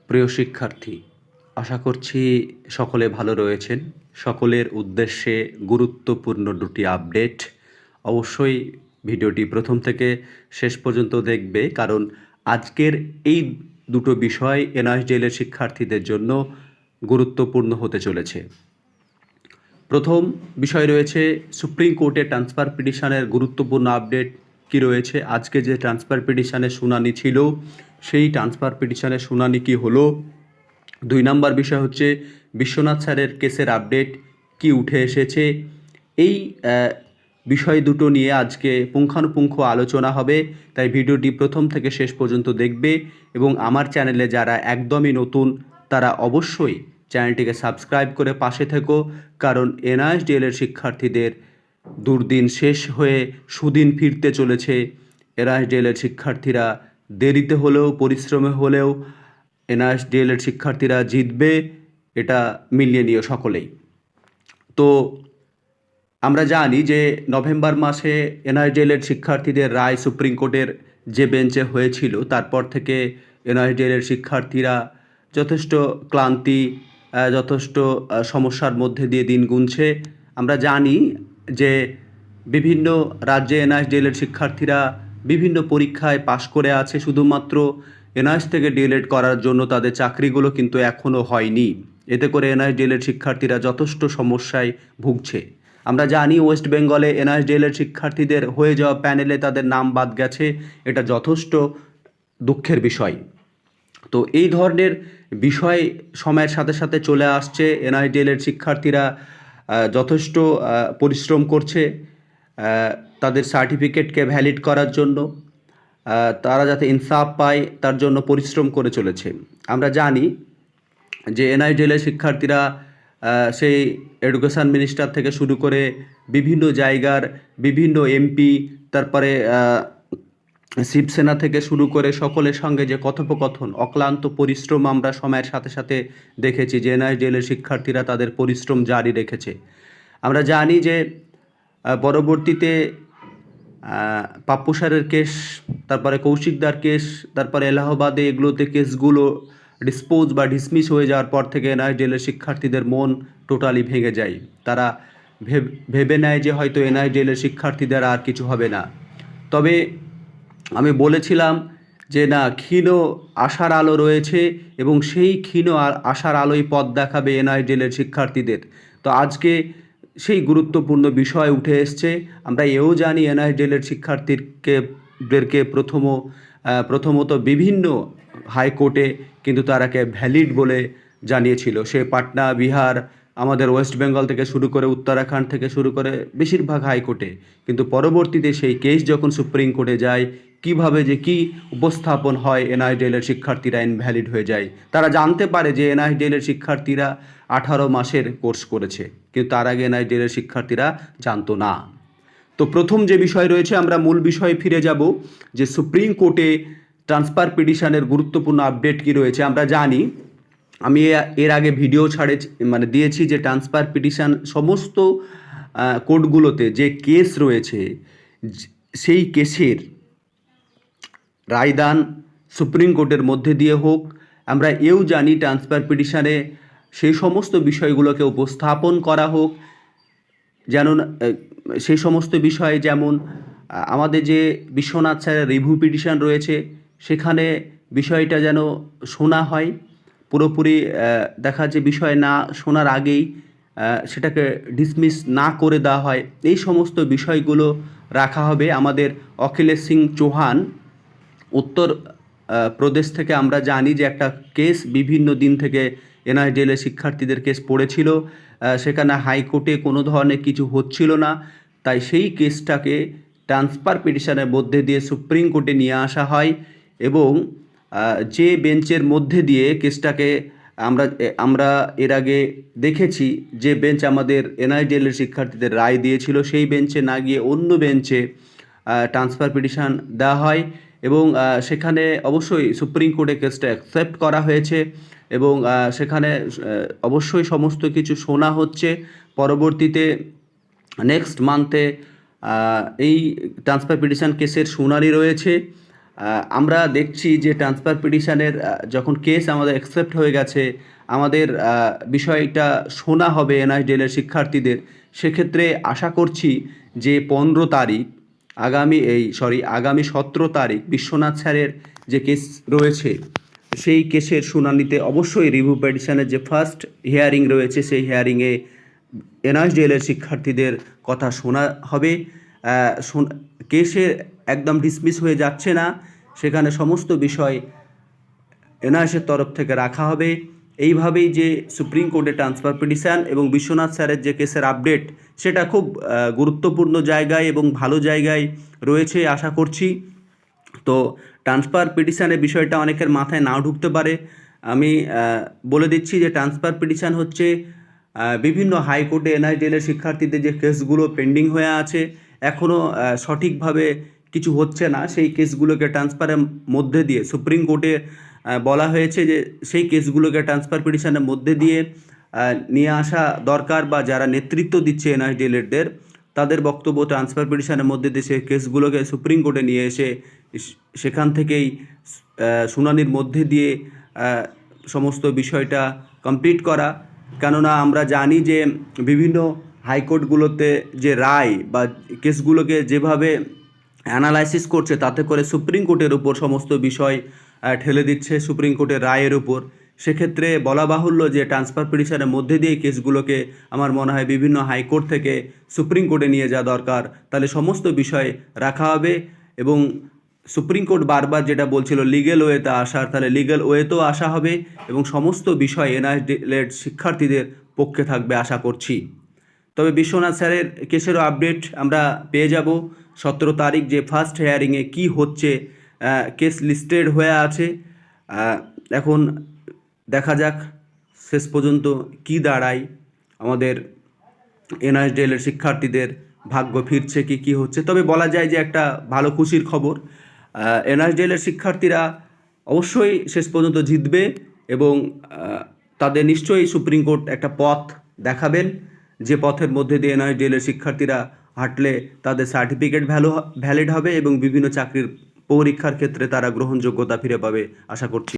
প্রিয় শিক্ষার্থী, আশা করছি সকলে ভালো রয়েছেন। সকলের উদ্দেশ্যে গুরুত্বপূর্ণ দুটি আপডেট। অবশ্যই ভিডিওটি প্রথম থেকে শেষ পর্যন্ত দেখবে, কারণ আজকের এই দুটো বিষয় এনআইএসডিএল-এর শিক্ষার্থীদের জন্য গুরুত্বপূর্ণ হতে চলেছে। প্রথম বিষয় রয়েছে সুপ্রিম কোর্টে ট্রান্সফার পিটিশনের গুরুত্বপূর্ণ আপডেট কি রয়েছে। আজকে যে ট্রান্সফার পিটিশনের শুনানি ছিল, সেই ট্রান্সফার পিটিশনের শুনানি কি হলো। 2 নম্বর বিষয় হচ্ছে বিশ্বনাথ স্যারের কেসের আপডেট কি উঠে এসেছে। এই বিষয় দুটো নিয়ে আজকে পুঙ্খানুপুঙ্খ আলোচনা হবে, তাই ভিডিওটি প্রথম থেকে শেষ পর্যন্ত দেখবে। এবং আমার চ্যানেলে যারা একদমই নতুন, তারা অবশ্যই চ্যানেলটিকে সাবস্ক্রাইব করে পাশে থেকো, কারণ এনআইএসডিএল-এর শিক্ষার্থীদের দুর্দিন শেষ হয়ে সুদিন ফিরতে চলেছে। এনআইএসডিএল-এর শিক্ষার্থীরা দেরিতে হলেও পরিশ্রমে হলেও এনআইএসডিএল-এর শিক্ষার্থীরা জিতবে, এটা মিলিয়ে নিও সকলেই। তো আমরা জানি যে নভেম্বর মাসে এনআইএসডিএল-এর শিক্ষার্থীদের রায় সুপ্রিম কোর্টের যে বেঞ্চে হয়েছিল, তারপর থেকে এনআইএসডিএল-এর শিক্ষার্থীরা যথেষ্ট ক্লান্তি, যথেষ্ট সমস্যার মধ্যে দিয়ে দিন গুনছে। আমরা জানি যে বিভিন্ন রাজ্যে এনআইএসডিএল-এর শিক্ষার্থীরা বিভিন্ন পরীক্ষায় পাশ করে আছে, শুধুমাত্র এনআইএস থেকে ডিএলএড করার জন্য তাদের চাকরিগুলো কিন্তু এখনও হয়নি। এতে করে এনআইএসডিএল-এর শিক্ষার্থীরা যথেষ্ট সমস্যায় ভুগছে। আমরা জানি ওয়েস্ট বেঙ্গলে এনআইএসডিএল-এর শিক্ষার্থীদের হয়ে যাওয়া প্যানেলে তাদের নাম বাদ গেছে, এটা যথেষ্ট দুঃখের বিষয়। তো এই ধরনের বিষয় সময়ের সাথে সাথে চলে আসছে। এনআইএসডিএল-এর শিক্ষার্থীরা যথেষ্ট পরিশ্রম করছে তাদের সার্টিফিকেটকে ভ্যালিড করার জন্য, তারা যাতে ইনসাফ পায় তার জন্য পরিশ্রম করে চলেছে। আমরা জানি যে এনআইএসডিএল-এর শিক্ষার্থীরা সেই এডুকেশন মিনিস্টার থেকে শুরু করে বিভিন্ন জায়গার বিভিন্ন এমপি, তারপরে শিবসেনা থেকে শুরু করে সকলের সঙ্গে যে কথোপকথন, অক্লান্ত পরিশ্রম আমরা সময়ের সাথে সাথে দেখেছি যে এনআইএসডিএল-এর শিক্ষার্থীরা তাদের পরিশ্রম জারি রেখেছে। আমরা জানি যে পরবর্তীতে পাপ্পু স্যারের কেস, তারপরে কৌশিকদার কেস, তারপরে এলাহাবাদে এগুলোতে কেসগুলো ডিসপোজ বা ডিসমিস হয়ে যাওয়ার পর থেকে এনআইএসডিএল-এর শিক্ষার্থীদের মন টোটালি ভেঙে যায়। তারা ভেবে নেয় যে হয়তো এনআইএসডিএল-এর শিক্ষার্থীদের আর কিছু হবে না। তবে আমি বলেছিলাম যে না, ক্ষীণ আশার আলো রয়েছে এবং সেই ক্ষীণ আশার আলোয় পথ দেখাবে এনআইএসডিএল-এর শিক্ষার্থীদের। তো আজকে সেই গুরুত্বপূর্ণ বিষয় উঠে এসছে। আমরা এও জানি এনআইএসডিএল-এর শিক্ষার্থীদেরকে প্রথমত বিভিন্ন হাইকোর্টে কিন্তু তারাকে ভ্যালিড বলে জানিয়েছিল। সে পাটনা, বিহার, আমাদের ওয়েস্ট বেঙ্গল থেকে শুরু করে উত্তরাখণ্ড থেকে শুরু করে বেশিরভাগ হাইকোর্টে, কিন্তু পরবর্তীতে সেই কেস যখন সুপ্রিম কোর্টে যায়, কিভাবে যে কি উপস্থাপন হয়, এনআইএসডিএল-এর শিক্ষার্থীরা ইনভ্যালিড হয়ে যায়। তারা জানতে পারে যে এনআইএসডিএল-এর শিক্ষার্থীরা 18 মাসের কোর্স করেছে, কিন্তু তার আগে এনআইএসডিএল-এর শিক্ষার্থীরা জানতো না। তো প্রথম যে বিষয় রয়েছে, আমরা মূল বিষয়ে ফিরে যাব যে সুপ্রিম কোর্টে ট্রান্সফার পিটিশনের গুরুত্বপূর্ণ আপডেট কি রয়েছে। আমরা জানি, আমি এর আগে ভিডিও দিয়েছি যে ট্রান্সফার পিটিশন সমস্ত কোর্টগুলোতে যে কেস রয়েছে, সেই কেসের রায়দান সুপ্রিম কোর্টের মধ্যে দিয়ে হোক। আমরা এও জানি ট্রান্সফার পিটিশনে সেই সমস্ত বিষয়গুলোকে উপস্থাপন করা হোক, যেন সেই সমস্ত বিষয়ে, যেমন আমাদের যে বিশ্বনাথ স্যারের রিভিউ পিটিশন রয়েছে, সেখানে বিষয়টা যেন শোনা হয় পুরোপুরি। দেখা যে বিষয় না শোনার আগেই সেটাকে ডিসমিস না করে দেওয়া হয়, এই সমস্ত বিষয়গুলো রাখা হবে। আমাদের অখিলেশ সিং চৌহান উত্তর প্রদেশ থেকে আমরা জানি যে একটা কেস বিভিন্ন দিন থেকে এনআইএসডিএল-এর শিক্ষার্থীদের কেস পড়েছিল, সেখানে হাইকোর্টে কোনো ধরনের কিছু হচ্ছিল না, তাই সেই কেসটাকে ট্রান্সফার পিটিশনের মধ্যে দিয়ে সুপ্রিম কোর্টে নিয়ে আসা হয়। এবং যে বেঞ্চের মধ্যে দিয়ে কেসটাকে আমরা এর আগে দেখেছি, যে বেঞ্চ আমাদের এনআইএসডিএল-এর শিক্ষার্থীদের রায় দিয়েছিল, সেই বেঞ্চে না গিয়ে অন্য বেঞ্চে ট্রান্সফার পিটিশন দেওয়া হয়। এবং সেখানে অবশ্যই সুপ্রিম কোর্টে কেসটা অ্যাকসেপ্ট করা হয়েছে এবং সেখানে অবশ্যই সমস্ত কিছু শোনা হচ্ছে। পরবর্তীতে নেক্সট মান্থে এই ট্রান্সফার পিটিশন কেসের শুনানি রয়েছে। আমরা দেখছি যে ট্রান্সফার পিটিশনের যখন কেস আমাদের অ্যাকসেপ্ট হয়ে গেছে, আমাদের বিষয়টা শোনা হবে এনআইডিএলের শিক্ষার্থীদের। সেক্ষেত্রে আশা করছি যে 15 তারিখ আগামী 17 তারিখ বিশ্বনাথ স্যারের যে কেস রয়েছে সেই কেসের শুনানিতে অবশ্যই রিভিউ পিটিশনের যে ফার্স্ট হিয়ারিং রয়েছে সেই হিয়ারিংয়ে এনআইডিএলের শিক্ষার্থীদের কথা শোনা হবে। কেসে একদম ডিসমিস হয়ে যাচ্ছে না, সেখানে সমস্ত বিষয় এনআইএসের তরফ থেকে রাখা হবে। এইভাবেই যে সুপ্রিম কোর্টে ট্রান্সফার পিটিশন এবং বিশ্বনাথ স্যারের যে কেসের আপডেট সেটা খুব গুরুত্বপূর্ণ জায়গায় এবং ভালো জায়গায় রয়েছে আশা করছি। তো ট্রান্সফার পিটিশনের বিষয়টা অনেকের মাথায় নাও ঢুকতে পারে। আমি বলে দিচ্ছি যে ট্রান্সফার পিটিশন হচ্ছে বিভিন্ন হাইকোর্টে এনআইডিএলের শিক্ষার্থীদের যে কেসগুলো পেন্ডিং হয়ে আছে, এখনও সঠিকভাবে কিছু হচ্ছে না, সেই কেসগুলোকে ট্রান্সফারের মধ্যে দিয়ে সুপ্রিম কোর্টে বলা হয়েছে যে সেই কেসগুলোকে ট্রান্সফার পিটিশনের মধ্যে দিয়ে নিয়ে আসা দরকার, বা যারা নেতৃত্ব দিচ্ছে এনআইডিএলেরদের তাদের বক্তব্য ট্রান্সফার পিটিশনের মধ্যে দিয়ে সেই কেসগুলোকে সুপ্রিম কোর্টে নিয়ে এসে সেখান থেকেই শুনানির মধ্যে দিয়ে সমস্ত বিষয়টা কমপ্লিট করা। কেননা আমরা জানি যে বিভিন্ন হাইকোর্টগুলোতে যে রায় বা কেসগুলোকে যেভাবে অ্যানালাইসিস করছে তাতে করে সুপ্রিম কোর্টের উপর সমস্ত বিষয় ঠেলে দিচ্ছে, সুপ্রিম কোর্টের রায়ের উপর। সেক্ষেত্রে বলা বাহুল্য যে ট্রান্সফার পিটিশনের মধ্যে দিয়ে কেসগুলোকে আমার মনে হয় বিভিন্ন হাইকোর্ট থেকে সুপ্রিম কোর্টে নিয়ে যাওয়া দরকার, তাহলে সমস্ত বিষয় রাখা হবে। এবং সুপ্রিম কোর্ট বারবার যেটা বলছিল লিগ্যাল ওয়েতে আসার, তাহলে লিগ্যাল ওয়েতেও আসা হবে এবং সমস্ত বিষয় এনআইডিএলের শিক্ষার্থীদের পক্ষে থাকবে আশা করছি। তবে বিশ্বনাথ স্যারের কেসেরও আপডেট আমরা পেয়ে যাব 17 তারিখ, যে ফার্স্ট হিয়ারিংয়ে কী হচ্ছে। কেস লিস্টেড হয়ে আছে, এখন দেখা যাক শেষ পর্যন্ত কি দাঁড়ায়। আমাদের এনআইডিএলের শিক্ষার্থীদের ভাগ্য ফিরছে কি হচ্ছে। তবে বলা যায় যে একটা ভালো খুশির খবর, এনআইডিএলের শিক্ষার্থীরা অবশ্যই শেষ পর্যন্ত জিতবে এবং তাদের নিশ্চয়ই সুপ্রিম কোর্ট একটা পথ দেখাবেন, যে পথের মধ্যে দিয়ে এনআইডিএলের শিক্ষার্থীরা হাঁটলে তাদের সার্টিফিকেট ভ্যালিড হবে এবং বিভিন্ন চাকরির পরীক্ষার ক্ষেত্রে তারা গ্রহণযোগ্যতা ফিরে পাবে আশা করছি।